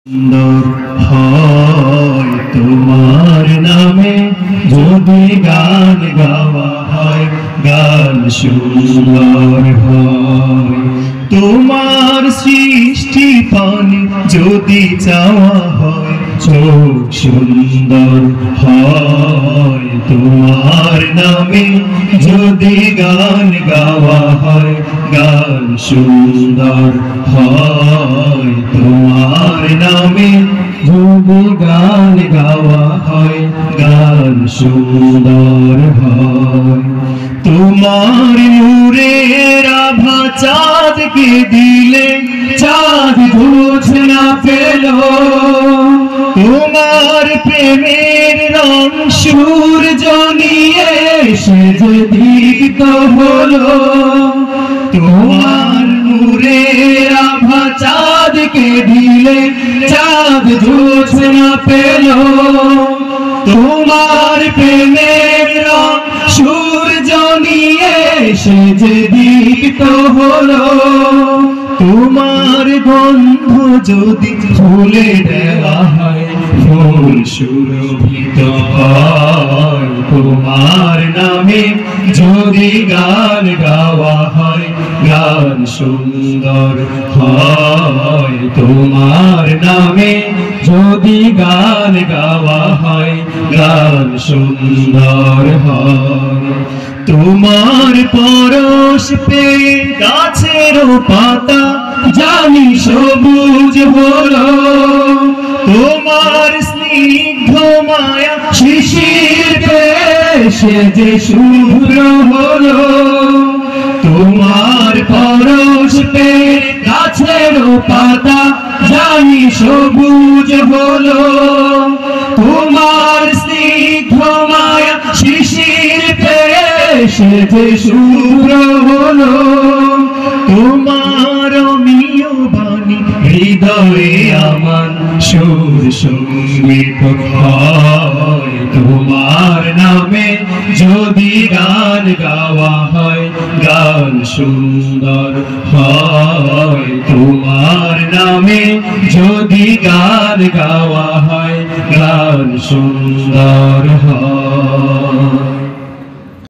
সুন্দর হয় তোমার নামে যদি গান গাওয়া হয়, গান সুন্দর হয়। তোমার সৃষ্টি পানে যদি চাওয়া হয়, চোখ সুন্দর হয় তোমার নামে যদি গান গাওয়া হয়, গান সুন্দর হয় তোমার নামে যদি গান গাওয়া হয়, গান সুন্দর হয়। তোমার নূরের আভা চাঁদকে দিলে চাঁদ বুঝ না পেল, তোমার প্রেমের রং সূর্য নিয়ে সে যে দীপ্ত হলো। তোমার নূরের আভা চাঁদকে দিলে চাঁদ বুঝ না পেল, তোমার প্রেমের রং সূর্য নিয়ে সে যে দীপ্ত হলো। তোমার গন্ধ যদি ফুলে দেওয়া হয়, ফুল সুরভিত হয়। তোমার নামে যদি গান গাওয়া হয়, গান সুন্দর হয়। তোমার নামে যদি গান গাওয়া হয়, গান সুন্দর হয়। তোমার পরশ পেয়ে গাছের পাতা জানি সবুজ হলো, তোমার স্নিগ্ধ মায়া শিশির সে যে শুভ্র হলো। তোমার পরশ পেয়ে গাছের পাতা জানি সবুজ হলো, তোমার স্নিগ্ধ মায়া শিশির সে যে শুভ্র হলো। তোমার অমীয় বাণী হৃদয়ে আমার সুর সঙ্গীত হয়। তোমার নামে যদি গান গাওয়া হয়, গান সুন্দর হয়। তোমার নামে যদি গান গাওয়া হয়, গান সুন্দর হয়।